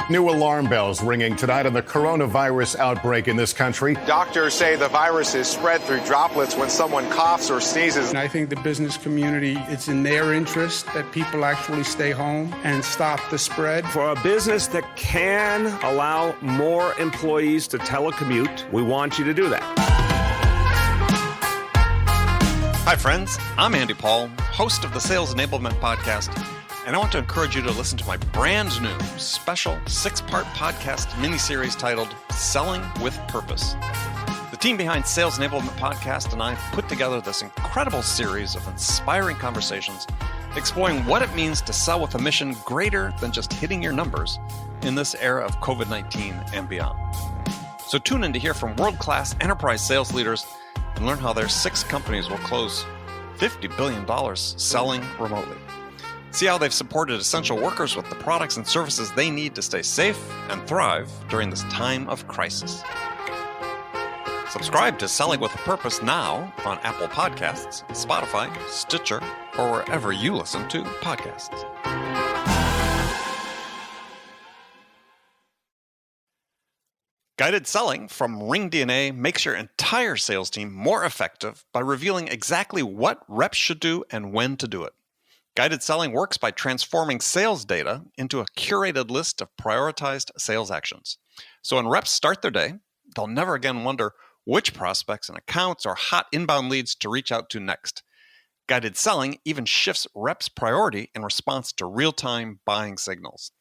New alarm bells ringing tonight on the coronavirus outbreak in this country. Doctors say the virus is spread through droplets when someone coughs or sneezes. And I think the business community, it's in their interest that people actually stay home and stop the spread. For a business that can allow more employees to telecommute, we want you to do that. Hi, friends. I'm Andy Paul, host of the Sales Enablement Podcast, and I want to encourage you to listen to my brand new special 6-part podcast miniseries titled Selling with Purpose. The team behind Sales Enablement Podcast and I put together this incredible series of inspiring conversations exploring what it means to sell with a mission greater than just hitting your numbers in this era of COVID-19 and beyond. So tune in to hear from world-class enterprise sales leaders and learn how their 6 companies will close $50 billion selling remotely. See how they've supported essential workers with the products and services they need to stay safe and thrive during this time of crisis. Subscribe to Selling with a Purpose now on Apple Podcasts, Spotify, Stitcher, or wherever you listen to podcasts. Guided selling from RingDNA makes your entire sales team more effective by revealing exactly what reps should do and when to do it. Guided selling works by transforming sales data into a curated list of prioritized sales actions. So when reps start their day, they'll never again wonder which prospects and accounts or hot inbound leads to reach out to next. Guided selling even shifts reps' priority in response to real-time buying signals.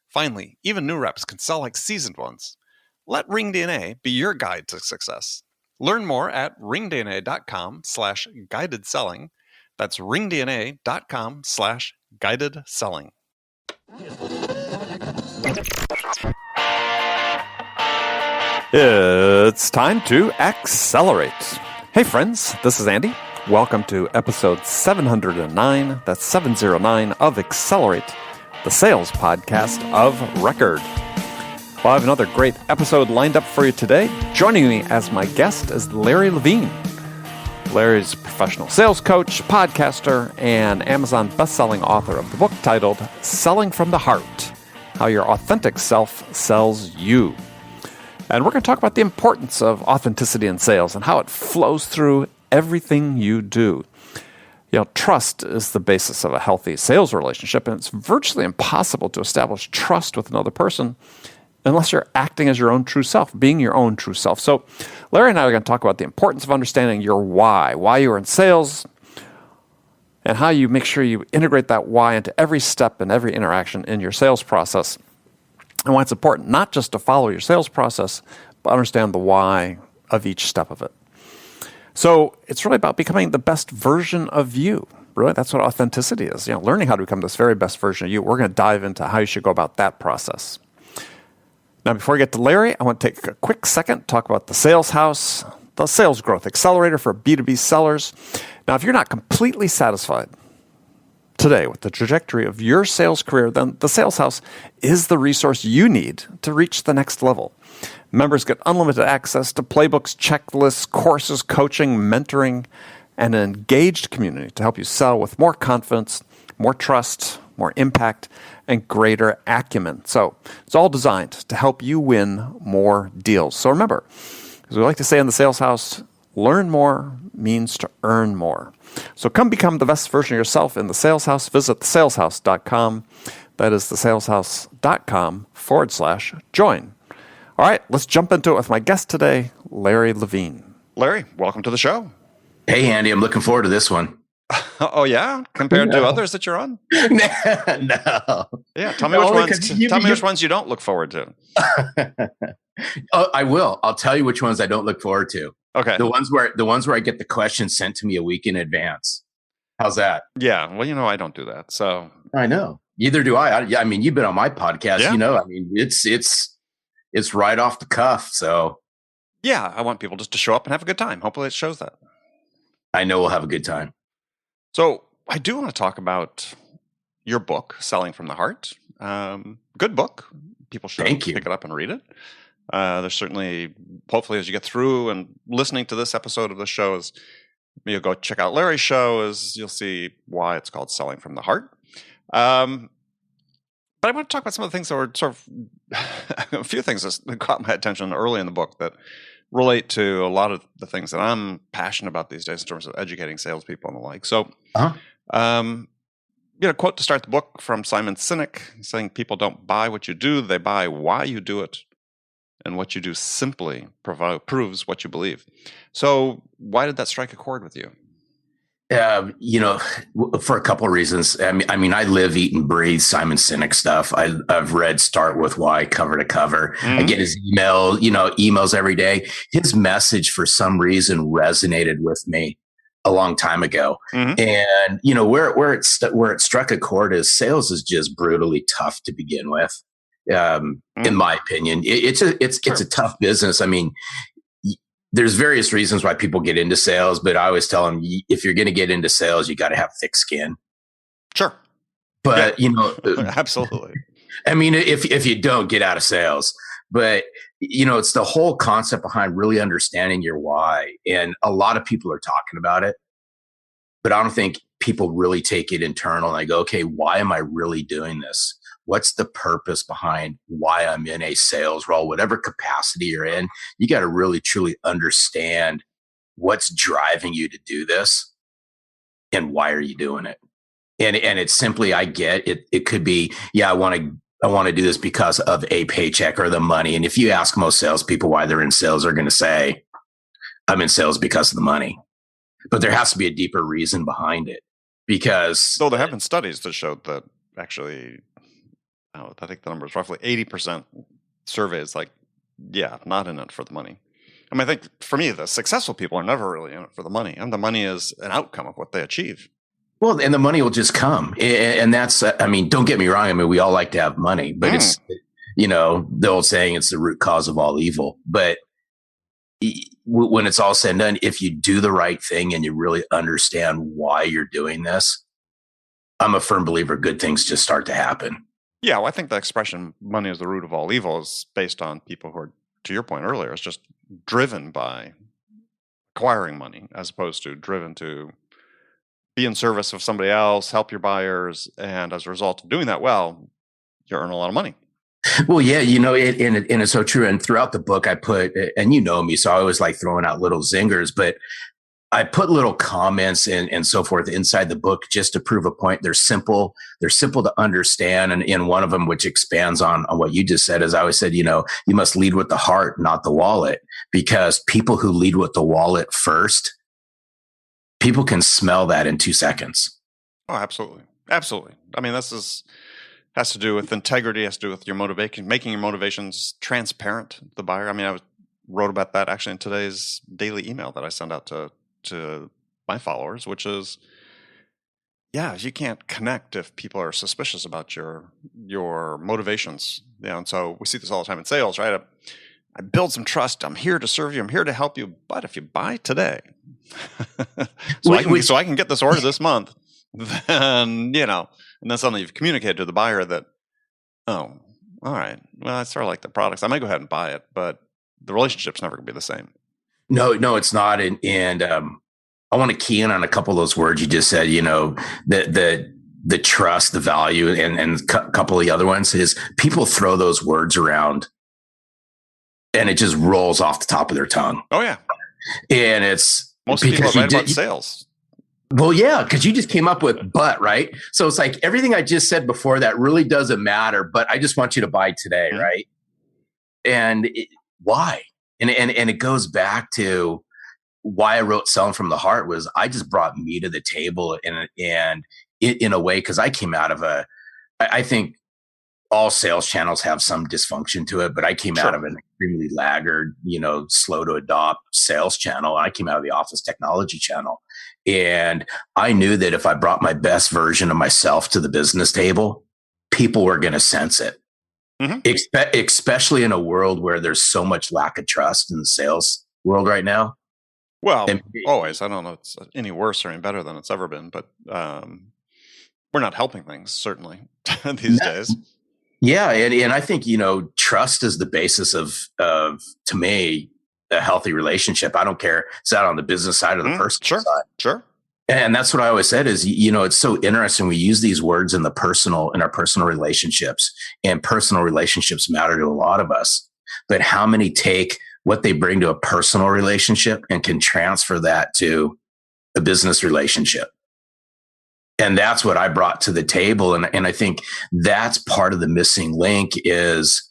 Finally, even new reps can sell like seasoned ones. Let RingDNA be your guide to success. Learn more at ringdna.com/guided selling. That's ringdna.com/guided selling. It's time to accelerate. Hey friends, this is Andy. Welcome to episode 709, that's 709 of Accelerate, the sales podcast of record. Well, I have another great episode lined up for you today. Joining me as my guest is Larry Levine. Larry's a professional sales coach, podcaster, and Amazon best-selling author of the book titled Selling from the Heart, How Your Authentic Self Sells You. And we're going to talk about the importance of authenticity in sales and how it flows through everything you do. You know, trust is the basis of a healthy sales relationship, and it's virtually impossible to establish trust with another person unless you're acting as your own true self, being your own true self. So Larry and I are going to talk about the importance of understanding your why you're in sales, and how you make sure you integrate that why into every step and every interaction in your sales process. And why it's important not just to follow your sales process, but understand the why of each step of it. So it's really about becoming the best version of you. Really, that's what authenticity is. You know, learning how to become this very best version of you. We're going to dive into how you should go about that process. Now, before I get to Larry, I want to take a quick second to talk about the Sales House, the sales growth accelerator for B2B sellers. Now, if you're not completely satisfied today with the trajectory of your sales career, then the Sales House is the resource you need to reach the next level. Members get unlimited access to playbooks, checklists, courses, coaching, mentoring, and an engaged community to help you sell with more confidence, more trust, more impact, and greater acumen. So it's all designed to help you win more deals. So remember, as we like to say in the Sales House, learn more means to earn more. So come become the best version of yourself in the Sales House. Visit thesaleshouse.com. That is thesaleshouse.com/join. All right, let's jump into it with my guest today, Larry Levine. Larry, welcome to the show. Hey, Andy, I'm looking forward to this one. Oh, yeah? Compared to others that you're on? No. Yeah, tell me which ones you don't look forward to. Oh, I will. I'll tell you which ones I don't look forward to. Okay. The ones where I get the questions sent to me a week in advance. How's that? Yeah, well, you know, I don't do that. So I know. Neither do I. I mean, you've been on my podcast, Yeah. You know. I mean, it's right off the cuff. So yeah, I want people just to show up and have a good time. Hopefully it shows that. I know we'll have a good time. So I do want to talk about your book, Selling from the Heart. Good book. People should pick it up and read it. There's certainly, hopefully, as you get through and listening to this episode of the show, is you'll go check out Larry's show, is you'll see why it's called Selling from the Heart. But I want to talk about some of the things that were sort of a few things that caught my attention early in the book that relate to a lot of the things that I'm passionate about these days in terms of educating salespeople and the like. So, quote to start the book from Simon Sinek saying, "People don't buy what you do; they buy why you do it, and what you do simply proves what you believe." So, why did that strike a chord with you? For a couple of reasons. I mean, I live, eat, and breathe Simon Sinek stuff. I've read Start With Why cover to cover. I get his emails every day. His message, for some reason, resonated with me a long time ago. And where it struck a chord is sales is just brutally tough to begin with. In my opinion, it's a tough business. I mean, there's various reasons why people get into sales, but I always tell them, if you're going to get into sales, you got to have thick skin. Sure. But, absolutely. I mean, if you don't, get out of sales. But, it's the whole concept behind really understanding your why. And a lot of people are talking about it, but I don't think people really take it internal and they go, okay, why am I really doing this? What's the purpose behind why I'm in a sales role, whatever capacity you're in? You got to really, truly understand what's driving you to do this and why are you doing it? And it's simply, I get it. It could be, I want to do this because of a paycheck or the money. And if you ask most salespeople why they're in sales, they're going to say, I'm in sales because of the money. But there has to be a deeper reason behind it, because so there have been studies that showed that actually, I think the number is roughly 80% surveys not in it for the money. I mean, I think for me, the successful people are never really in it for the money, and the money is an outcome of what they achieve. Well, and the money will just come. And that's, I mean, don't get me wrong. I mean, we all like to have money, but it's, the old saying, it's the root cause of all evil. But when it's all said and done, if you do the right thing and you really understand why you're doing this, I'm a firm believer good things just start to happen. Yeah, well, I think the expression "money is the root of all evil" is based on people who are, to your point earlier, is just driven by acquiring money as opposed to driven to be in service of somebody else, help your buyers, and as a result of doing that well, you earn a lot of money. Well, yeah, and it's so true. And throughout the book, I put, and me, so I always like throwing out little zingers, but I put little comments and so forth inside the book just to prove a point. They're simple to understand. And in one of them, which expands on what you just said, is I always said, you must lead with the heart, not the wallet, because people who lead with the wallet first, people can smell that in 2 seconds. Oh, absolutely. Absolutely. I mean, has to do with integrity, has to do with your motivation, making your motivations transparent to the buyer. I mean, I wrote about that actually in today's daily email that I send out to my followers, which is, you can't connect if people are suspicious about your motivations. And so we see this all the time in sales, right? I build some trust. I'm here to serve you. I'm here to help you. But if you buy today, so I can get this order this month, then, and then suddenly you've communicated to the buyer that, oh, all right, well, I sort of like the products. I might go ahead and buy it, but the relationship's never going to be the same. No, it's not. And I want to key in on a couple of those words you just said, the trust, the value, and a couple of the other ones is people throw those words around and it just rolls off the top of their tongue. Oh, yeah. And it's most people are right about sales. Well, yeah, because you just came up with "but," right? So it's like everything I just said before that really doesn't matter, but I just want you to buy today, right? And why? And it goes back to why I wrote "Selling from the Heart" was I just brought me to the table and in a way, because I came out of I think all sales channels have some dysfunction to it, but I came out of an extremely laggard, slow to adopt sales channel. I came out of the office technology channel. And I knew that if I brought my best version of myself to the business table, people were going to sense it. Especially in a world where there's so much lack of trust in the sales world right now. Well, always. I don't know if it's any worse or any better than it's ever been, but we're not helping things, certainly, these days. Yeah. And I think, trust is the basis of to me, a healthy relationship. I don't care. It's out on the business side or the personal side. Sure. And that's what I always said is, it's so interesting. We use these words in our personal relationships, and personal relationships matter to a lot of us. But how many take what they bring to a personal relationship and can transfer that to a business relationship? And that's what I brought to the table. And I think that's part of the missing link is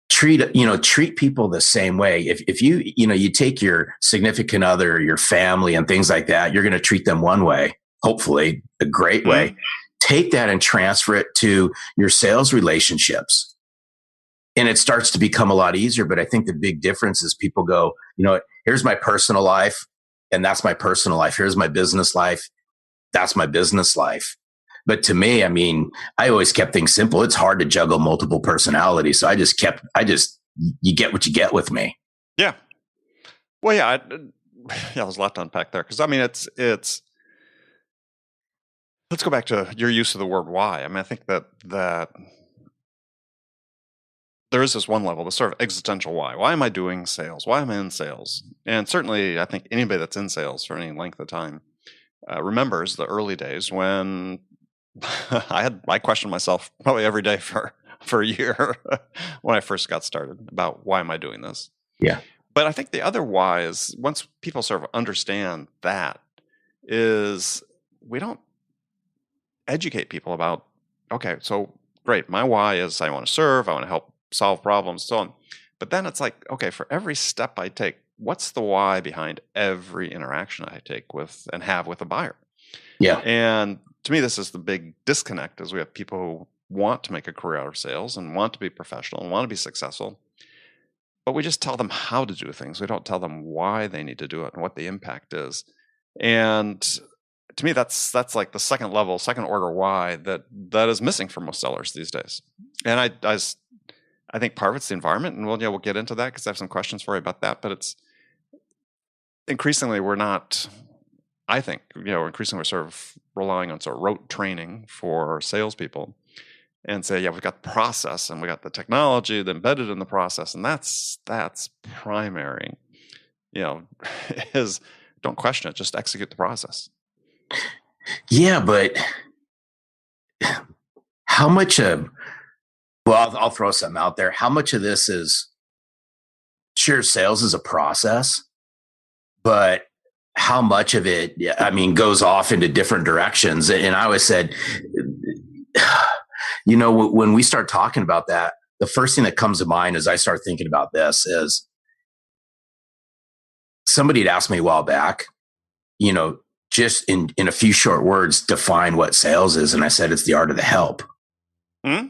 treat people the same way. If you take your significant other, your family and things like that, you're going to treat them one way, hopefully a great way. Take that and transfer it to your sales relationships. And it starts to become a lot easier. But I think the big difference is people go, here's my personal life, and that's my personal life. Here's my business life. That's my business life. But to me, I always kept things simple. It's hard to juggle multiple personalities. So you get what you get with me. Yeah. Well, yeah, there's a lot to unpack there. Cause it's, let's go back to your use of the word why. I think that there is this one level, the sort of existential why. Why am I doing sales? Why am I in sales? And certainly I think anybody that's in sales for any length of time remembers the early days when I questioned myself probably every day for a year when I first got started about why am I doing this? Yeah. But I think the other why is once people sort of understand that is we don't educate people about, okay, so great. My why is I want to serve, I want to help solve problems, so on. But then it's like, okay, for every step I take, what's the why behind every interaction I take with and have with a buyer? Yeah. And to me, this is the big disconnect is we have people who want to make a career out of sales and want to be professional and want to be successful, but we just tell them how to do things. We don't tell them why they need to do it and what the impact is. And to me, that's like the second level, second order why that is missing for most sellers these days. And I think part of it's the environment, and we'll get into that because I have some questions for you about that. But it's increasingly increasingly we're sort of relying on sort of rote training for salespeople, and say, yeah, we've got the process and we got the technology embedded in the process, and that's primary. Is don't question it, just execute the process. Yeah, but how much of I'll throw something out there. How much of this is sure sales is a process, but how much of it, goes off into different directions? And I always said, when we start talking about that, the first thing that comes to mind as I start thinking about this is somebody had asked me a while back, just in a few short words, define what sales is. And I said, it's the art of the help. Mm-hmm.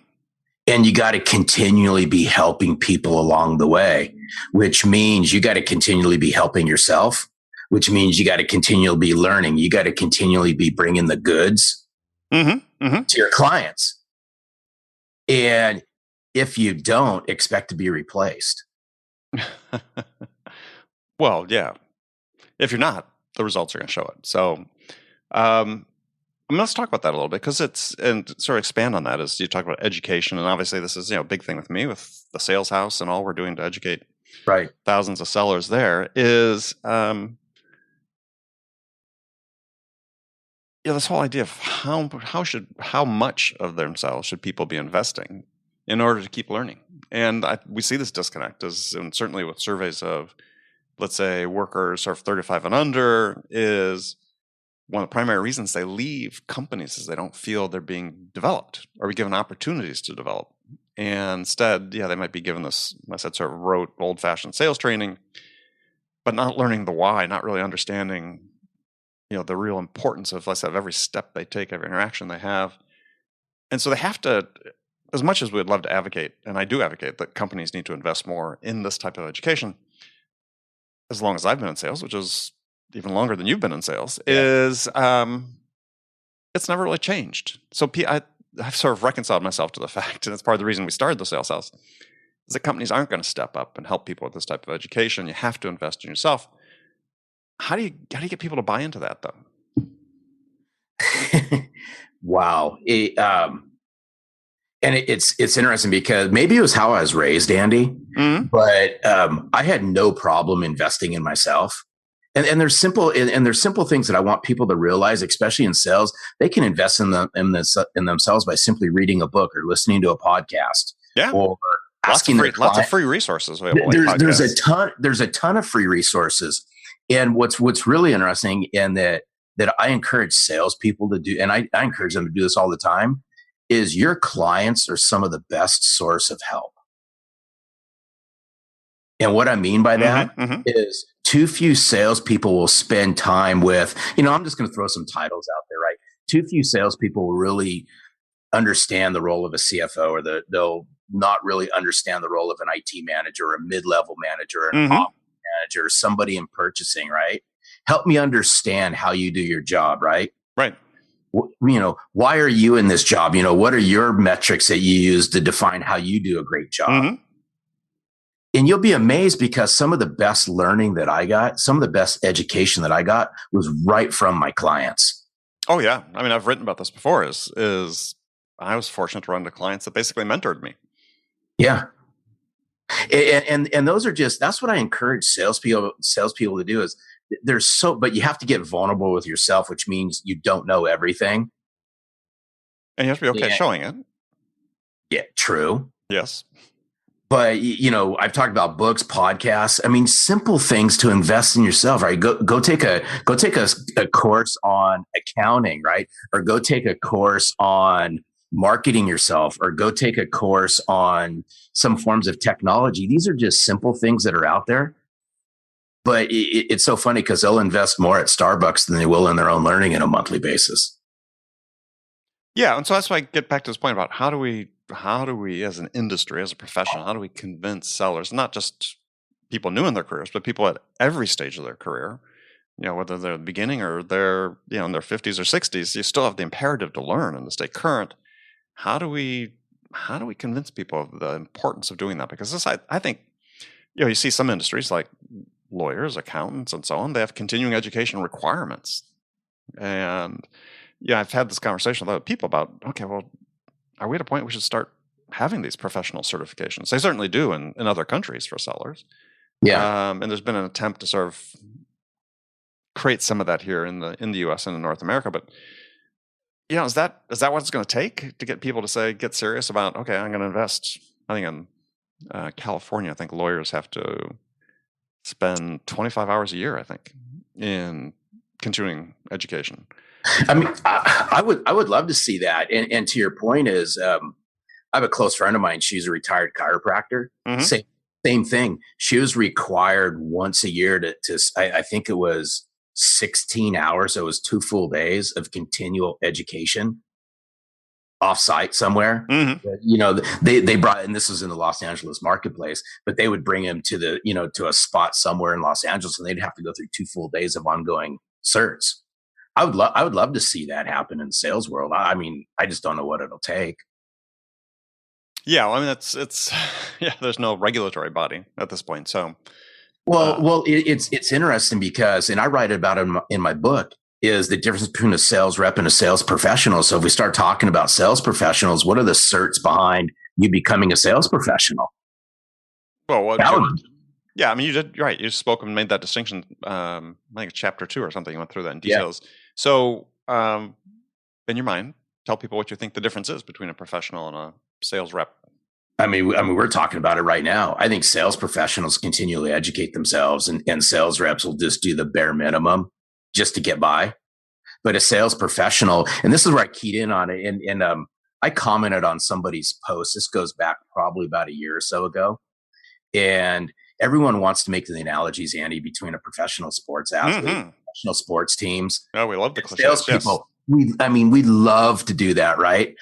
And you got to continually be helping people along the way, which means you got to continually be helping yourself, which means you got to continually be learning. You got to continually be bringing the goods to your clients. And if you don't, expect to be replaced. Well, yeah. If you're not, the results are going to show it. So, let's talk about that a little bit and sort of expand on that as you talk about education. And obviously this is, a big thing with me with the sales house and all we're doing to educate thousands of sellers there is, this whole idea of how much of themselves should people be investing in order to keep learning. And we see this disconnect and certainly with surveys of, let's say, workers sort of 35 and under is one of the primary reasons they leave companies is they don't feel they're being developed or be given opportunities to develop. And instead, they might be given this, I said, sort of rote, old-fashioned sales training, but not learning the why, not really understanding, the real importance of, let's say, every step they take, every interaction they have. And so they have to, as much as we'd love to advocate, and I do advocate that companies need to invest more in this type of education, as long as I've been in sales, which is even longer than you've been in sales, is it's never really changed. So I've sort of reconciled myself to the fact, and it's part of the reason we started the sales house, is that companies aren't going to step up and help people with this type of education. You have to invest in yourself. How do you get people to buy into that, though? Wow. It's interesting because maybe it was how I was raised, Andy, but I had no problem investing in myself. And there's simple things that I want people to realize, especially in sales. They can invest in themselves by simply reading a book or listening to a podcast, Yeah. or asking lots of free resources available. There's a ton of free resources. And what's really interesting, and that I encourage salespeople to do, and I encourage them to do this all the time, is your clients are some of the best source of help. And what I mean by that is too few salespeople will spend time with, I'm just going to throw some titles out there, right? Too few salespeople will really understand the role of a CFO, or they'll not really understand the role of an IT manager, or a mid-level manager, or an op manager, or somebody in purchasing, right? Help me understand how you do your job, right? Right. Why are you in this job? What are your metrics that you use to define how you do a great job? And you'll be amazed, because some of the best learning that I got, some of the best education that I got, was right from my clients. Oh yeah. I mean, I've written about this before, is I was fortunate to run into clients that basically mentored me. Yeah. And those are that's what I encourage salespeople to do, is but you have to get vulnerable with yourself, which means you don't know everything. And you have to be okay showing it. Yeah, true. Yes. But, I've talked about books, podcasts. I mean, simple things to invest in yourself, right? Go take a course on accounting, right? Or go take a course on marketing yourself, or go take a course on some forms of technology. These are just simple things that are out there. But it's so funny, because they'll invest more at Starbucks than they will in their own learning on a monthly basis. Yeah. And so that's why I get back to this point about how do we, as an industry, as a profession, how do we convince sellers, not just people new in their careers, but people at every stage of their career, whether they're at the beginning or they're, in their 50s or 60s, you still have the imperative to learn and to stay current. How do we convince people of the importance of doing that? Because this, I think, you see some industries like lawyers, accountants, and so on, they have continuing education requirements. And I've had this conversation with other people about, okay, well, are we at a point we should start having these professional certifications? They certainly do in other countries for sellers. Yeah. And there's been an attempt to sort of create some of that here in the US and in North America. But is that what it's going to take to get people to get serious about, okay, I'm going to invest? I think in California, I think lawyers have to spend 25 hours a year, I think, in continuing education. I mean, I would love to see that. And to your point is, I have a close friend of mine. She's a retired chiropractor. Same thing. She was required once a year to I think it was 16 hours. So it was 2 full days of continual education off-site somewhere. They brought, and this was in the Los Angeles marketplace, but they would bring him to to a spot somewhere in Los Angeles, and they'd have to go through 2 full days of ongoing certs. I would love to see that happen in the sales world. I mean, I just don't know what it'll take. Yeah, well, I mean, it's there's no regulatory body at this point. So, it's interesting because, and I write about it in my book, is the difference between a sales rep and a sales professional. So if we start talking about sales professionals, what are the certs behind you becoming a sales professional? Well, yeah, I mean, you did right. You spoke and made that distinction. I think chapter 2 or something. You went through that in details. Yeah. So, in your mind, tell people what you think the difference is between a professional and a sales rep. I mean, we're talking about it right now. I think sales professionals continually educate themselves, and sales reps will just do the bare minimum just to get by. But a sales professional, and this is where I keyed in on it, and I commented on somebody's post. This goes back probably about a year or so ago, and everyone wants to make the analogies, Andy, between a professional sports athlete, professional sports teams. Oh, we love the cliches. Salespeople. Yes. We love to do that, right?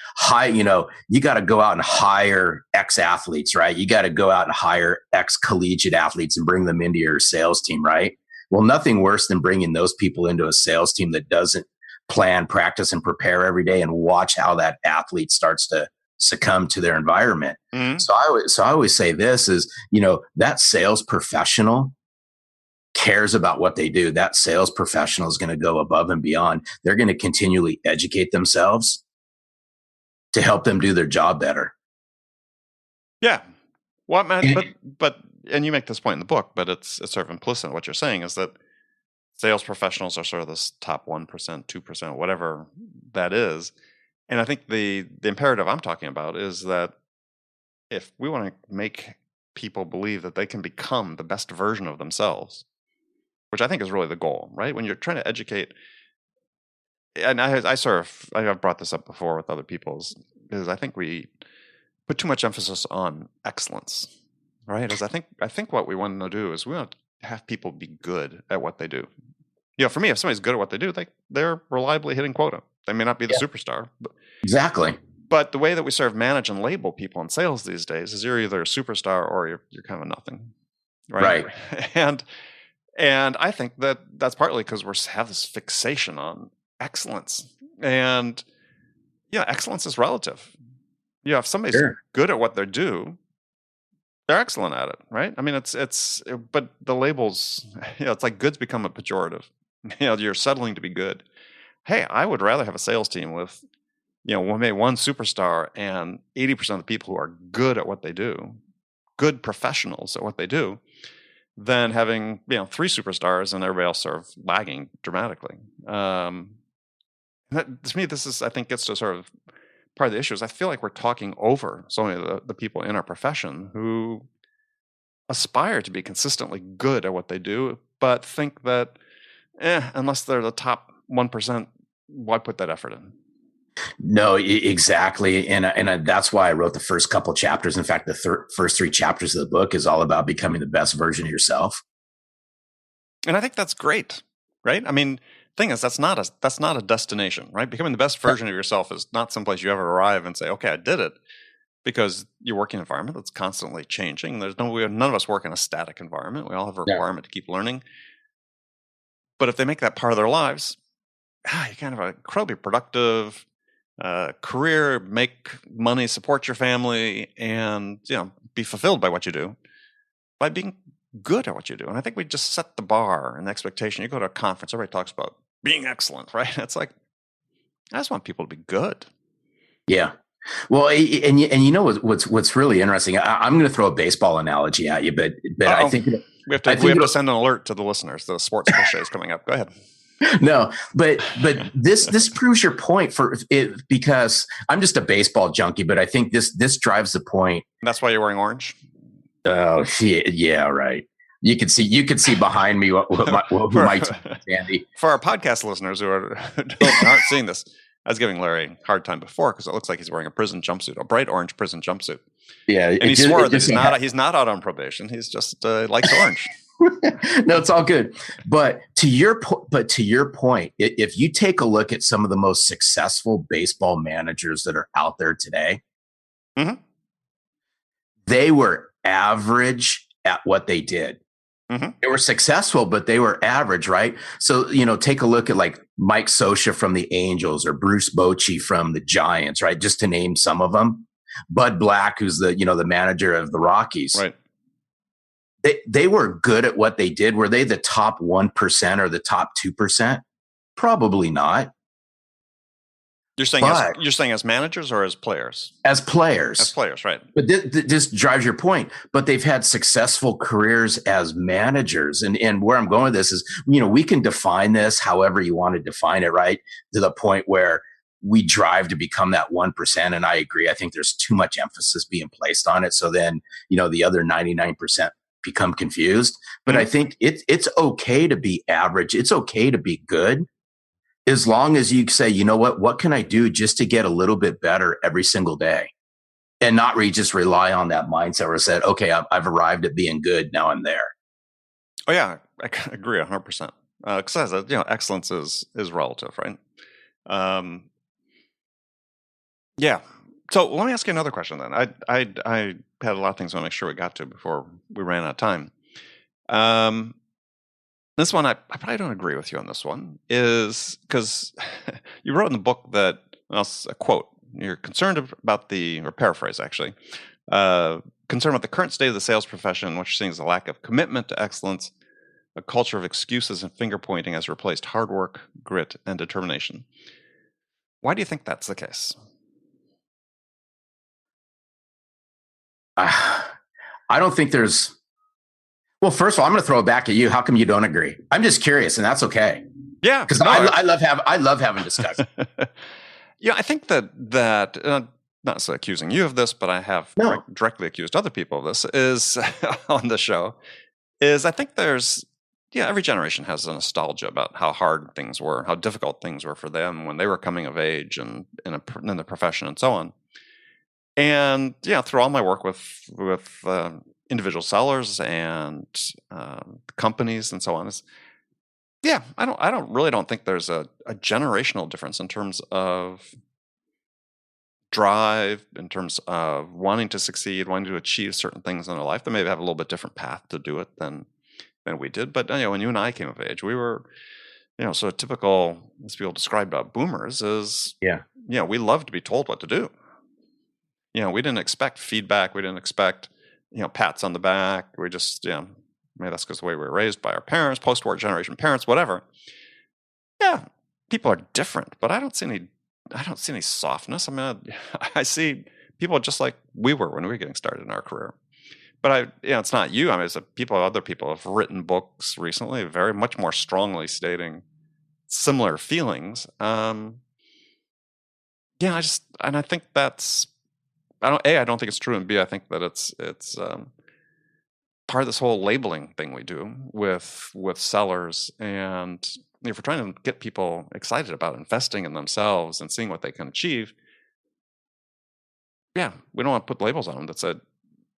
You got to go out and hire ex-athletes, right? You got to go out and hire ex-collegiate athletes and bring them into your sales team, right? Well, nothing worse than bringing those people into a sales team that doesn't plan, practice, and prepare every day, and watch how that athlete starts to succumb to their environment. So I always say this is, that sales professional cares about what they do. That sales professional is going to go above and beyond. They're going to continually educate themselves to help them do their job better. Yeah. Well, man, but you make this point in the book, but it's sort of implicit in what you're saying is that sales professionals are sort of this top 1%, 2%, whatever that is. And I think the imperative I'm talking about is that if we want to make people believe that they can become the best version of themselves, which I think is really the goal, right? When you're trying to educate, and I've brought this up before with other people's, is I think we put too much emphasis on excellence, right? As I think what we want to do is we want to have people be good at what they do. For me, if somebody's good at what they do, they're reliably hitting quota. They may not be the superstar, Exactly. but the way that we sort of manage and label people in sales these days is you're either a superstar or you're kind of nothing, right? And I think that's partly because we have this fixation on excellence, and excellence is relative. If somebody's good at what they do, they're excellent at it, right? I mean, but the labels, it's like good's become a pejorative. You're settling to be good. Hey, I would rather have a sales team with, maybe one superstar and 80% of the people who are good at what they do, good professionals at what they do, than having, 3 superstars and everybody else sort of lagging dramatically. To me, I think gets to sort of part of the issue is I feel like we're talking over so many of the people in our profession who aspire to be consistently good at what they do, but think that, unless they're the top 1%, why put that effort in? No, exactly. And that's why I wrote the first couple chapters. In fact, the first 3 chapters of the book is all about becoming the best version of yourself. And I think that's great, right? I mean, thing is, that's not a destination, right? Becoming the best version of yourself is not someplace you ever arrive and say, okay, I did it, because your working environment that's constantly changing. None of us work in a static environment. We all have a requirement to keep learning. But if they make that part of their lives, you kind of an incredibly productive career, make money, support your family, and be fulfilled by what you do by being good at what you do. And I think we just set the bar and the expectation. You go to a conference, everybody talks about being excellent, right? It's like, I just want people to be good. Yeah. Well, and you know what's really interesting. I'm going to throw a baseball analogy at you, but I think we have to send an alert to the listeners. The sports cliche is coming up. Go ahead. No, but this proves your point for it, because I'm just a baseball junkie, but I think this drives the point. That's why you're wearing orange. Oh, yeah, right. You can see behind me what my team is, Andy. For our podcast listeners who aren't seeing this, I was giving Larry a hard time before because it looks like he's wearing a prison jumpsuit, a bright orange prison jumpsuit. Yeah, and he swore that he's not out on probation. He's just likes orange. No, it's all good. But to your point, if you take a look at some of the most successful baseball managers that are out there today, mm-hmm. they were average at what they did. Mm-hmm. They were successful, but they were average, right? So, take a look at like Mike Scioscia from the Angels or Bruce Bochy from the Giants, right? Just to name some of them. Bud Black, who's the manager of the Rockies. Right. They were good at what they did. Were they the top 1% or the top 2%? Probably not. You're saying as managers or as players? As players. As players, right. But this drives your point. But they've had successful careers as managers. And where I'm going with this is, we can define this however you want to define it, right? To the point where we drive to become that 1%. And I agree. I think there's too much emphasis being placed on it. So then, the other 99% become confused. But I think it's okay to be average. It's okay to be good, as long as you say, what can I do just to get a little bit better every single day, and not just rely on that mindset where I said, okay, I've arrived at being good. Now I'm there. Oh yeah, I agree 100%. Because excellence is relative, right? Yeah. So let me ask you another question then. I had a lot of things I want to make sure we got to before we ran out of time. This one, I probably don't agree with you on this one, is because you wrote in the book that, a quote, you're concerned about or paraphrase actually, concerned about the current state of the sales profession, which you're seeing as a lack of commitment to excellence, a culture of excuses and finger pointing has replaced hard work, grit, and determination. Why do you think that's the case? I don't think there's... Well, first of all, I'm going to throw it back at you. How come you don't agree? I'm just curious, and that's okay. Yeah, because I love having discussion. Yeah, I think that not so accusing you of this, but I have directly accused other people of this is on the show. Is I think every generation has a nostalgia about how hard things were, how difficult things were for them when they were coming of age and in the profession and so on. And through all my work with individual sellers and companies and so on, I don't think there's a generational difference in terms of drive, in terms of wanting to succeed, wanting to achieve certain things in their life. They maybe have a little bit different path to do it than we did. But when you and I came of age, we were, so typical, as people describe about boomers is, we love to be told what to do. We didn't expect feedback. We didn't expect, pats on the back. We just, maybe that's because the way we were raised by our parents, post-war generation parents, whatever. Yeah, people are different, but I don't see any softness. I mean, I see people just like we were when we were getting started in our career. But it's not you. I mean, it's other people have written books recently, very much more strongly stating similar feelings. I think that's. I don't think it's true, and B, I think that it's part of this whole labeling thing we do with sellers. And if we're trying to get people excited about investing in themselves and seeing what they can achieve, we don't want to put labels on them that said,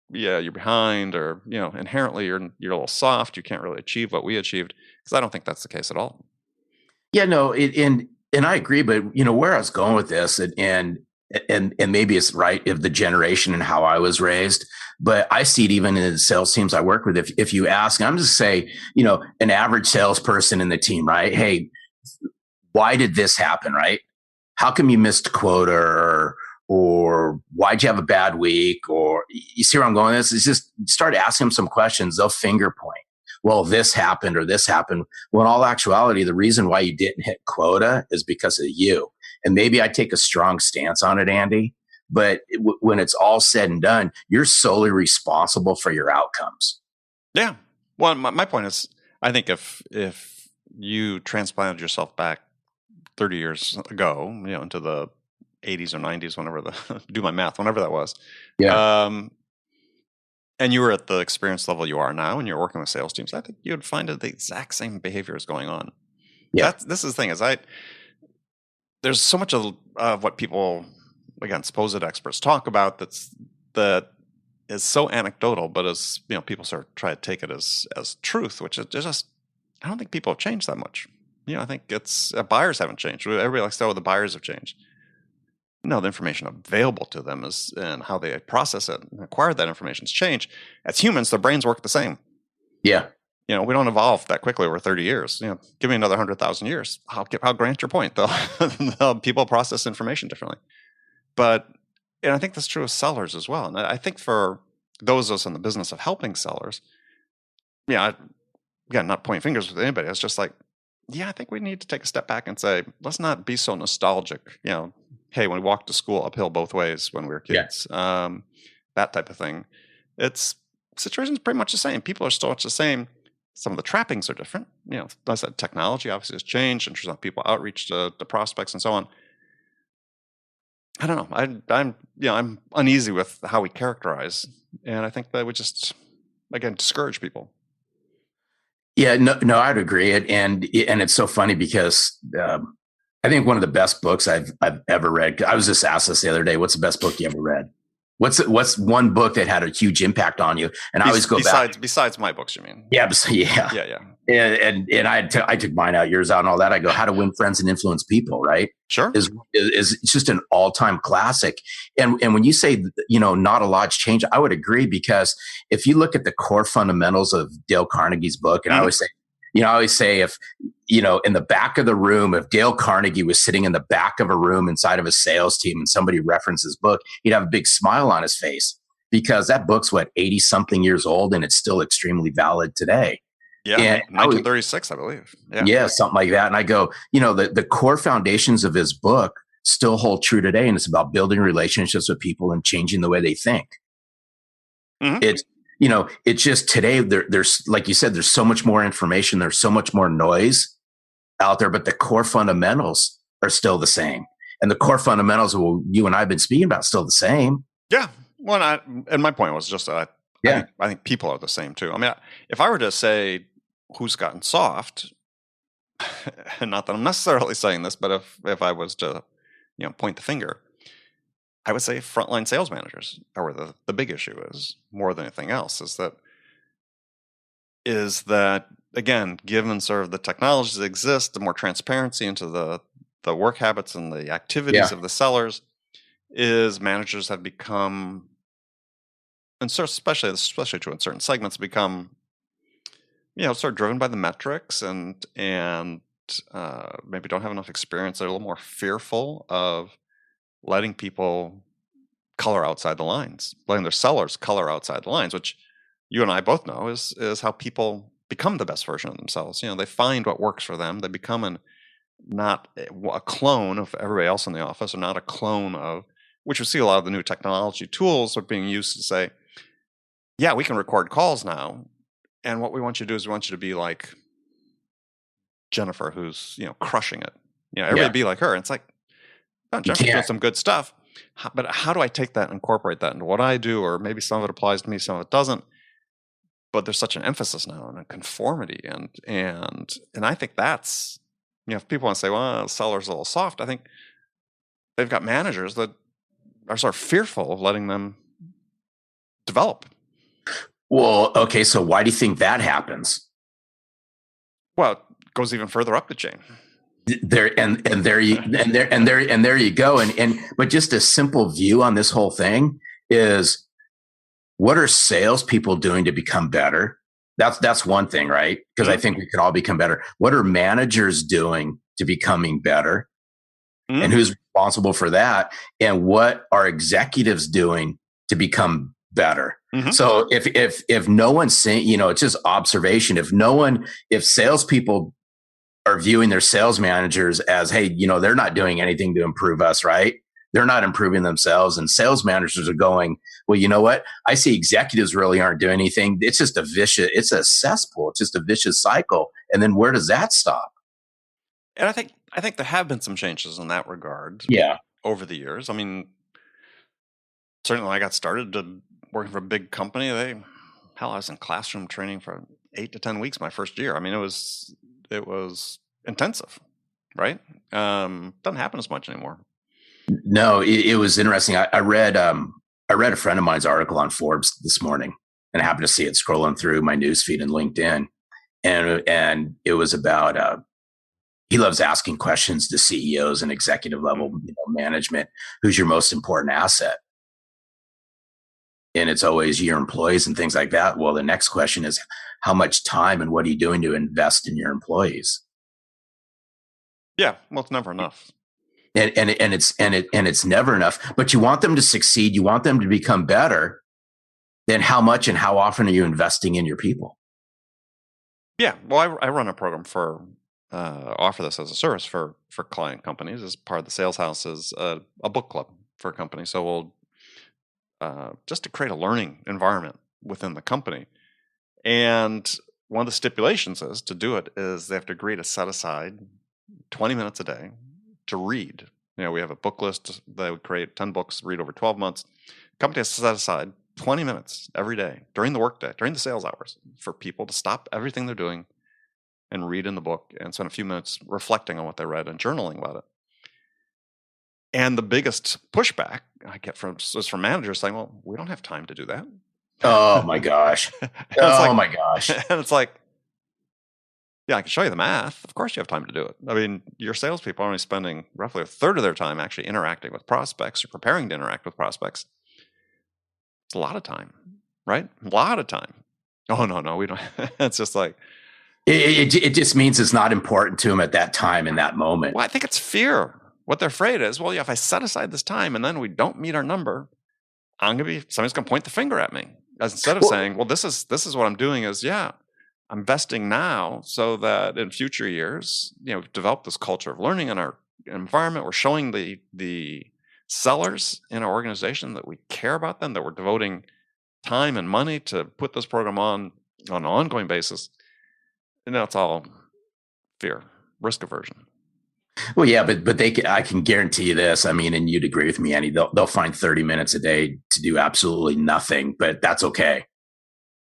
you're behind, or inherently you're a little soft, you can't really achieve what we achieved, because I don't think that's the case at all. Yeah, no, and I agree, but where I was going with this, and maybe it's right of the generation and how I was raised, but I see it even in the sales teams I work with. If you ask, I'm just say, an average salesperson in the team, right? Hey, why did this happen, right? How come you missed quota, or why'd you have a bad week? Or you see where I'm going? This is just start asking them some questions. They'll finger point. Well, this happened or this happened. Well, in all actuality, the reason why you didn't hit quota is because of you. And maybe I take a strong stance on it, Andy, but when it's all said and done, you're solely responsible for your outcomes. Yeah. Well, my point is, I think if you transplanted yourself back 30 years ago, into the 80s or 90s, whenever whenever that was. Yeah. And you were at the experience level you are now, and you're working with sales teams, I think you would find that the exact same behavior is going on. Yeah. This is the thing, there's so much of what people, again, supposed experts talk about that is so anecdotal, but as people sort of try to take it as truth, which is just, I don't think people have changed that much. I think it's buyers haven't changed. Everybody likes to say, the buyers have changed. No, the information available to them and how they process it and acquire that information has changed. As humans, their brains work the same. Yeah. We don't evolve that quickly over 30 years. Give me another 100,000 years. I'll grant your point, though. People process information differently. But I think that's true of sellers as well. And I think for those of us in the business of helping sellers, again, not pointing fingers with anybody. It's just like, I think we need to take a step back and say, let's not be so nostalgic. Hey, when we walked to school uphill both ways when we were kids, that type of thing. Situation's pretty much the same. People are still much the same. Some of the trappings are different. As I said, technology obviously has changed in terms of people outreach to prospects and so on. I don't know. I'm uneasy with how we characterize, and I think that would just, again, discourage people. Yeah, no, I'd agree. And it's so funny because I think one of the best books I've ever read. I was just asked this the other day. What's the best book you ever read? What's one book that had a huge impact on you? And I always go back. Besides my books, you mean? Yeah. And I took mine out, yours out, and all that. I go, How to Win Friends and Influence People. Right? Sure. Is just an all-time classic. And when you say not a lot's changed, I would agree, because if you look at the core fundamentals of Dale Carnegie's book, and I always say if in the back of the room, if Dale Carnegie was sitting in the back of a room inside of a sales team and somebody referenced his book, he'd have a big smile on his face, because that book's 80 something years old and it's still extremely valid today. Yeah. And 1936, I believe. Yeah, something like that. And I go, the core foundations of his book still hold true today. And it's about building relationships with people and changing the way they think. Mm-hmm. it's just today there's, like you said, there's so much more information. There's so much more noise out there, but the core fundamentals are still the same. And the core fundamentals you and I have been speaking about still the same. Yeah. Well, and my point was just that I think people are the same too. I mean, if I were to say who's gotten soft, and not that I'm necessarily saying this, but if I was to, point the finger, I would say frontline sales managers are where the big issue is more than anything else. Is that again, given sort of the technologies that exist, the more transparency into the work habits and the activities of the sellers, is managers have become, and so especially to in certain segments, become sort of driven by the metrics and maybe don't have enough experience. They're a little more fearful of letting people color outside the lines, letting their sellers color outside the lines, which you and I both know is how people become the best version of themselves. They find what works for them. They become not a clone of everybody else in the office, or not a clone of, which we see a lot of the new technology tools are being used to say, yeah, we can record calls now. And what we want you to do is we want you to be like Jennifer, who's, crushing it. Everybody be like her. And it's like, oh, Jennifer's doing some good stuff. But how do I take that and incorporate that into what I do? Or maybe some of it applies to me, some of it doesn't. But there's such an emphasis now on conformity. And I think that's, if people want to say, well, seller's a little soft, I think they've got managers that are sort of fearful of letting them develop. Well, okay. So why do you think that happens? Well, it goes even further up the chain. There you go. But just a simple view on this whole thing is, what are salespeople doing to become better? That's one thing, right? Because I think we can all become better. What are managers doing to becoming better? And who's responsible for that? And what are executives doing to become better? So if no one's saying, it's just observation. If salespeople are viewing their sales managers as, hey, they're not doing anything to improve us, right? They're not improving themselves. And sales managers are going, well, you know what? I see executives really aren't doing anything. It's just it's a cesspool. It's just a vicious cycle. And then where does that stop? And I think there have been some changes in that regard. Over the years. I mean, certainly when I got started working for a big company, I was in classroom training for 8 to 10 weeks my first year. I mean, it was intensive, right? Doesn't happen as much anymore. No, it was interesting. I read a friend of mine's article on Forbes this morning, and I happened to see it scrolling through my newsfeed and LinkedIn, and it was about he loves asking questions to CEOs and executive level management. Who's your most important asset? And it's always your employees and things like that. Well, the next question is, how much time and what are you doing to invest in your employees? Yeah, well, it's never enough. And it's never enough. But you want them to succeed. You want them to become better. Then how much and how often are you investing in your people? Yeah, well, I run a program for offer this as a service for client companies as part of the sales house, is a book club for companies. So we'll just to create a learning environment within the company. And one of the stipulations is to do it is they have to agree to set aside 20 minutes a day to read. We have a book list that would create 10 books, read over 12 months. The company has to set aside 20 minutes every day during the workday, during the sales hours, for people to stop everything they're doing and read in the book and spend a few minutes reflecting on what they read and journaling about it. And the biggest pushback I get is from managers saying, well, we don't have time to do that. Oh my gosh. My gosh. And it's like, yeah, I can show you the math. Of course you have time to do it. I mean, your salespeople are only spending roughly a third of their time actually interacting with prospects or preparing to interact with prospects. It's a lot of time, right? A lot of time. Oh, no, we don't. It's just like. It just means it's not important to them at that time in that moment. Well, I think it's fear. What they're afraid is, well, yeah, if I set aside this time and then we don't meet our number, somebody's going to point the finger at me. Instead of saying, well, this is what I'm doing is, yeah, I'm investing now so that in future years, we've developed this culture of learning in our environment. We're showing the sellers in our organization that we care about them, that we're devoting time and money to put this program on an ongoing basis. And that's all fear, risk aversion. Well, yeah, but I can guarantee you this. I mean, and you'd agree with me, Andy. They'll find 30 minutes a day to do absolutely nothing, but that's okay.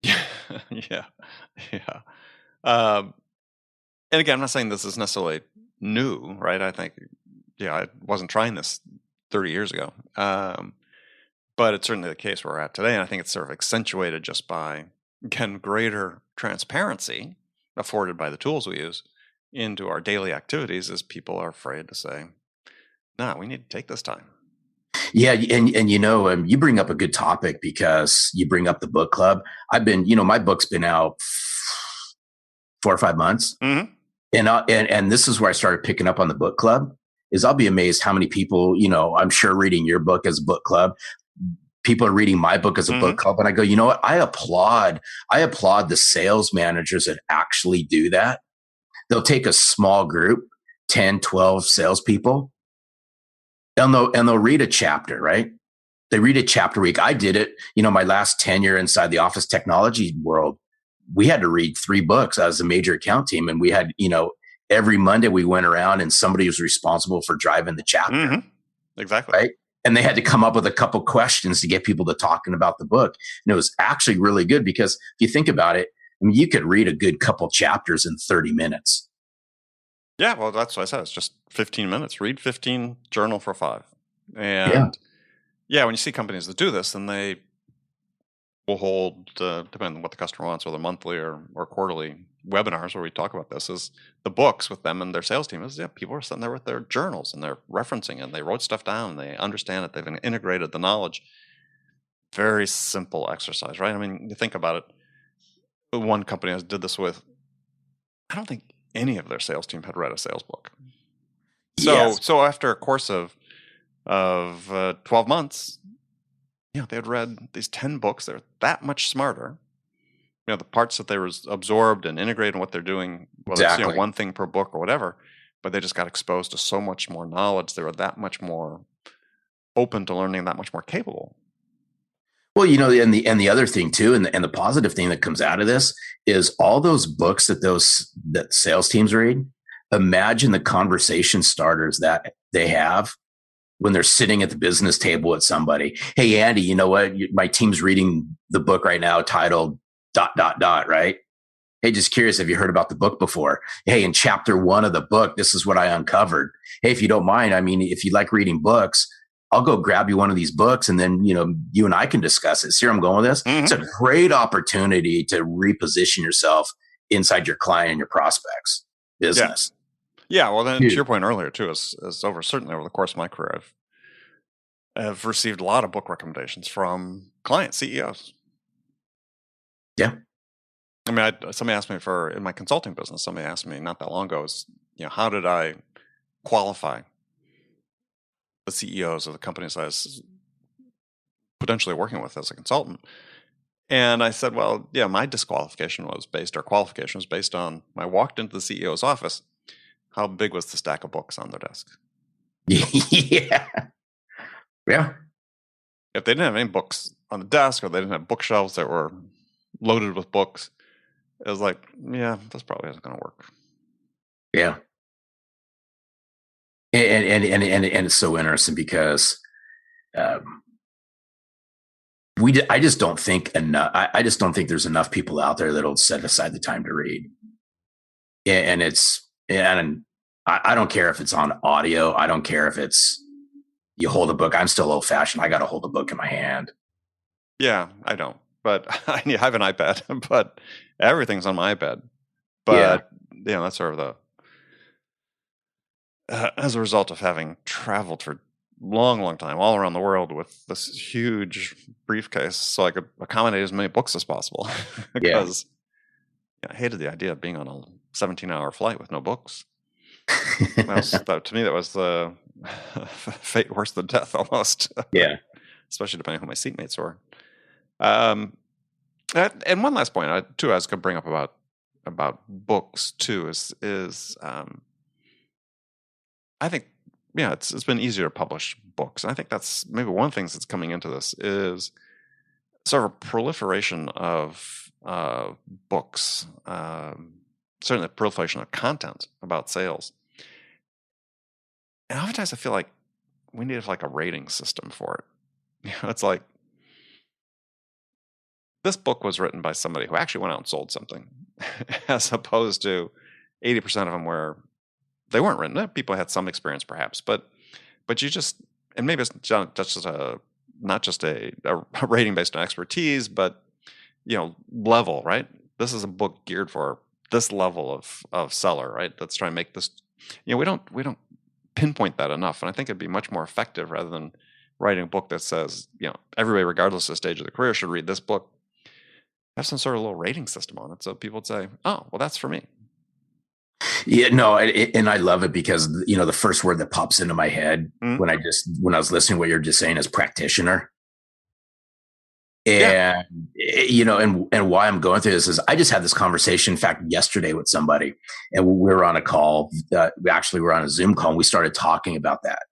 Yeah, yeah. And again, I'm not saying this is necessarily new, right? I think, I wasn't trying this 30 years ago, but it's certainly the case where we're at today, and I think it's sort of accentuated just by, again, greater transparency afforded by the tools we use into our daily activities, as people are afraid to say, "No, we need to take this time." Yeah, and you bring up a good topic because you bring up the book club. I've been, my book's been out 4 or 5 months, Mm-hmm. and this is where I started picking up on the book club. Is I'll be amazed how many people, I'm sure reading your book as a book club. People are reading my book as a book club, and I go, you know what? I applaud the sales managers that actually do that. They'll take a small group, 10, 12 salespeople, and they'll read a chapter, right? They read a chapter a week. I did it, my last tenure inside the office technology world. We had to read 3 books as a major account team. And we had, every Monday we went around and somebody was responsible for driving the chapter. Mm-hmm. Exactly. Right. And they had to come up with a couple questions to get people to talking about the book. And it was actually really good because if you think about it, I mean, you could read a good couple chapters in 30 minutes. Yeah, well, that's what I said. It's just 15 minutes. Read 15, journal for 5. And when you see companies that do this, then they will hold, depending on what the customer wants, whether monthly or quarterly webinars where we talk about this, is the books with them and their sales team. Is people are sitting there with their journals and they're referencing and they wrote stuff down. They understand it. They've integrated the knowledge. Very simple exercise, right? I mean, you think about it. One company I did this with, I don't think any of their sales team had read a sales book. So after a course of 12 months, they had read these 10 books. They're that much smarter. The parts that they were absorbed and integrated in what they're doing, whether it's one thing per book or whatever, but they just got exposed to so much more knowledge. They were that much more open to learning, that much more capable. Well, and the other thing too, and the positive thing that comes out of this is all those books that sales teams read. Imagine the conversation starters that they have when they're sitting at the business table with somebody. Hey, Andy, you know what? My team's reading the book right now titled ... Right? Hey, just curious, have you heard about the book before? Hey, in chapter 1 of the book, this is what I uncovered. Hey, if you don't mind, I mean, if you like reading books, I'll go grab you one of these books and then, you and I can discuss it. See where I'm going with this? Mm-hmm. It's a great opportunity to reposition yourself inside your client and your prospects business. Yeah. Well, then to your point earlier too, is certainly over the course of my career, I've received a lot of book recommendations from client CEOs. Yeah. I mean, somebody asked me in my consulting business, somebody asked me not that long ago, how did I qualify the CEOs of the companies I was potentially working with as a consultant? And I said, well, my qualification was based on when I walked into the CEO's office, how big was the stack of books on their desk? Yeah. If they didn't have any books on the desk or they didn't have bookshelves that were loaded with books, it was like, this probably isn't going to work. Yeah. And it's so interesting because I just don't think enough. I just don't think there's enough people out there that'll set aside the time to read. And I don't care if it's on audio. I don't care if it's you hold a book. I'm still old fashioned. I got to hold a book in my hand. Yeah, I don't. But I have an iPad, but everything's on my iPad. But that's sort of as a result of having traveled for long time all around the world with this huge briefcase, so I could accommodate as many books as possible. Because I hated the idea of being on a 17-hour flight with no books. To me, that was the fate worse than death almost. Yeah. Especially depending on who my seatmates were. And one last point, I was going to bring up about books too is I think it's been easier to publish books, and I think that's maybe one of the things that's coming into this is sort of a proliferation of books, certainly a proliferation of content about sales. And oftentimes I feel like we need like a rating system for it. It's like, this book was written by somebody who actually went out and sold something, as opposed to 80% of them where they weren't written. People had some experience perhaps, but you just, and maybe it's not just a rating based on expertise, but level, right? This is a book geared for this level of seller, right? Let's try and make this, we don't pinpoint that enough. And I think it'd be much more effective rather than writing a book that says, everybody regardless of the stage of the career should read this book. Have some sort of little rating system on it, so people would say, "Oh, well, that's for me." Yeah, no, and I love it because the first word that pops into my head when I was listening to what you're just saying is practitioner. And and why I'm going through this is I just had this conversation, in fact, yesterday with somebody, and we were on a call. We were on a Zoom call, and we started talking about that.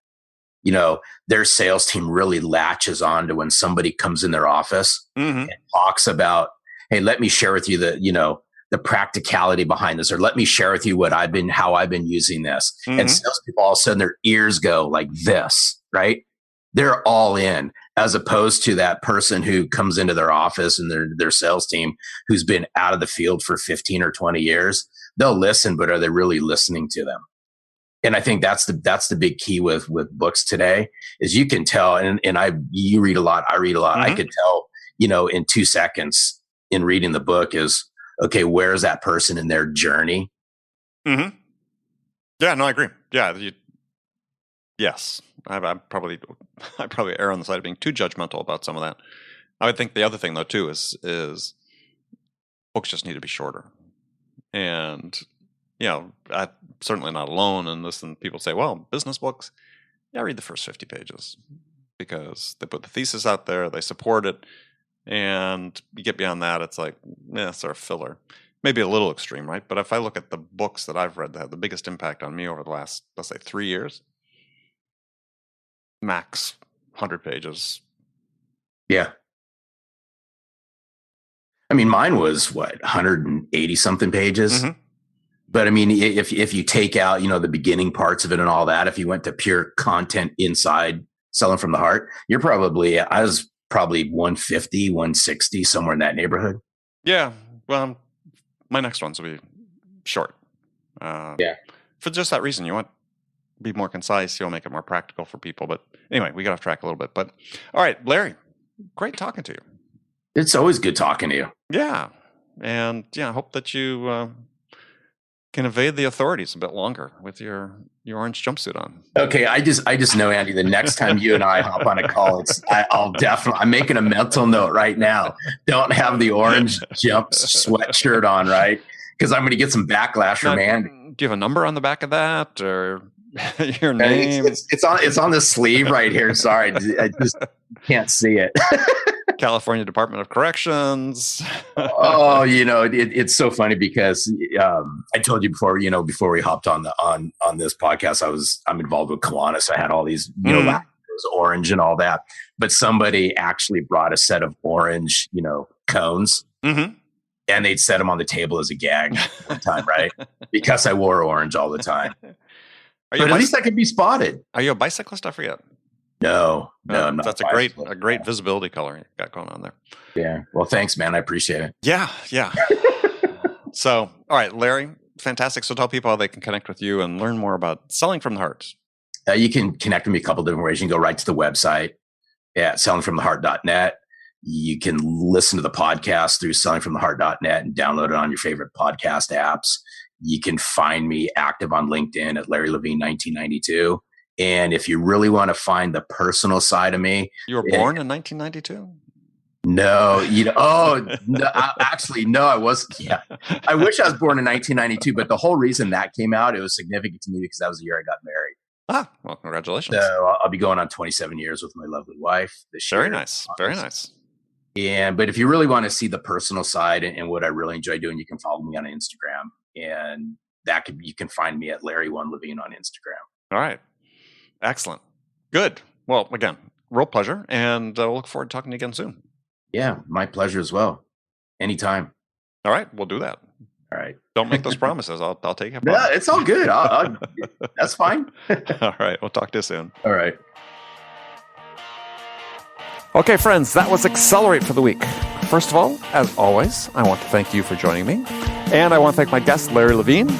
Their sales team really latches on to when somebody comes in their office and talks about, hey, let me share with you the practicality behind this, or let me share with you how I've been using this. And salespeople, all of a sudden their ears go like this, right? They're all in, as opposed to that person who comes into their office and their sales team who's been out of the field for 15 or 20 years. They'll listen, but are they really listening to them? And I think that's the big key with books today is you can tell, and you read a lot, I read a lot. I could tell, in 2 seconds in reading the book is, okay, where is that person in their journey? Mm-hmm. Yeah, no, I agree. Yeah. Yes. I probably err on the side of being too judgmental about some of that. I would think the other thing though too is books just need to be shorter. And I'm certainly not alone in this. And people say, well, business books, I read the first 50 pages because they put the thesis out there, they support it. And you get beyond that, it's like, sort of filler. Maybe a little extreme, right? But if I look at the books that I've read that have the biggest impact on me over the last, let's say, 3 years, max 100 pages. Yeah. I mean, mine was 180 something pages. But I mean, if you take out, the beginning parts of it and all that, if you went to pure content inside Selling from the Heart, I was probably 150, 160, somewhere in that neighborhood. Yeah. Well, my next ones will be short. For just that reason, you want to be more concise. You'll make it more practical for people. But anyway, we got off track a little bit. But all right, Larry, great talking to you. It's always good talking to you. Yeah. And I hope that you can evade the authorities a bit longer with your orange jumpsuit on. Okay, I just know, Andy, the next time you and I hop on a call, I'm making a mental note right now. Don't have the orange sweatshirt on, right? Because I'm going to get some backlash from Andy. Do you have a number on the back of that, or your name? It's on the sleeve right here. Sorry, I just can't see it. California Department of Corrections. Oh, it's so funny because I told you before we hopped on this podcast, I'm involved with Kiwanis. I had all these, orange and all that, but somebody actually brought a set of orange, cones, and they'd set them on the table as a gag one time, right? Because I wore orange all the time. But at least I could be spotted. Are you a bicyclist? I forget. No, I'm not. That's a great visibility color you got going on there. Yeah. Well, thanks, man. I appreciate it. Yeah. So, all right, Larry, fantastic. So tell people how they can connect with you and learn more about Selling from the Heart. You can connect with me a couple different ways. You can go right to the website at sellingfromtheheart.net. You can listen to the podcast through sellingfromtheheart.net and download it on your favorite podcast apps. You can find me active on LinkedIn at Larry Levine 1992. And if you really want to find the personal side of me, you were born in 1992. No, no, I wasn't. Yeah, I wish I was born in 1992, but the whole reason that came out, it was significant to me because that was the year I got married. Ah, well, congratulations. So I'll be going on 27 years with my lovely wife this year. Very nice. Very nice. But if you really want to see the personal side and what I really enjoy doing, you can follow me on Instagram, and you can find me at Larry1Levine on Instagram. All right. Excellent. Good. Well, again, real pleasure, and we'll look forward to talking to you again soon. Yeah, my pleasure as well. Anytime. All right, we'll do that. All right. Don't make those promises. I'll take it. No, it's all good. That's fine. All right, we'll talk to you soon. All right. Okay, friends, that was Accelerate for the week. First of all, as always, I want to thank you for joining me. And I want to thank my guest, Larry Levine.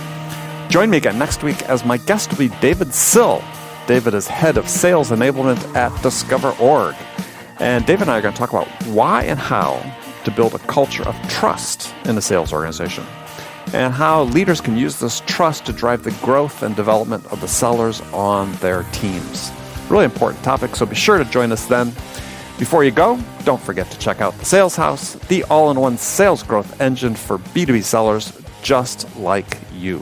Join me again next week as my guest will be David Sill. David is head of sales enablement at Discover.org. And David and I are going to talk about why and how to build a culture of trust in a sales organization, and how leaders can use this trust to drive the growth and development of the sellers on their teams. Really important topic, so be sure to join us then. Before you go, don't forget to check out the Sales House, the all-in-one sales growth engine for B2B sellers just like you.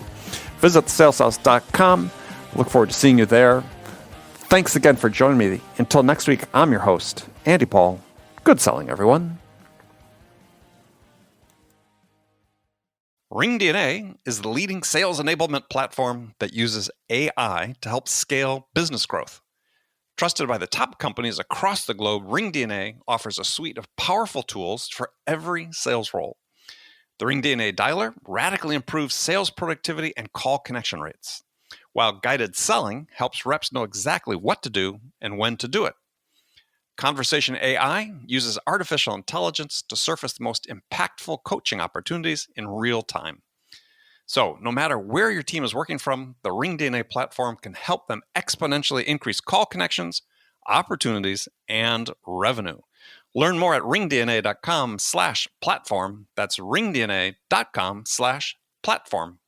Visit thesaleshouse.com. Look forward to seeing you there. Thanks again for joining me. Until next week, I'm your host, Andy Paul. Good selling, everyone. RingDNA is the leading sales enablement platform that uses AI to help scale business growth. Trusted by the top companies across the globe, RingDNA offers a suite of powerful tools for every sales role. The RingDNA Dialer radically improves sales productivity and call connection rates, while guided selling helps reps know exactly what to do and when to do it. Conversation AI uses artificial intelligence to surface the most impactful coaching opportunities in real time. So, no matter where your team is working from, the RingDNA platform can help them exponentially increase call connections, opportunities, and revenue. Learn more at ringdna.com/platform. That's ringdna.com/platform.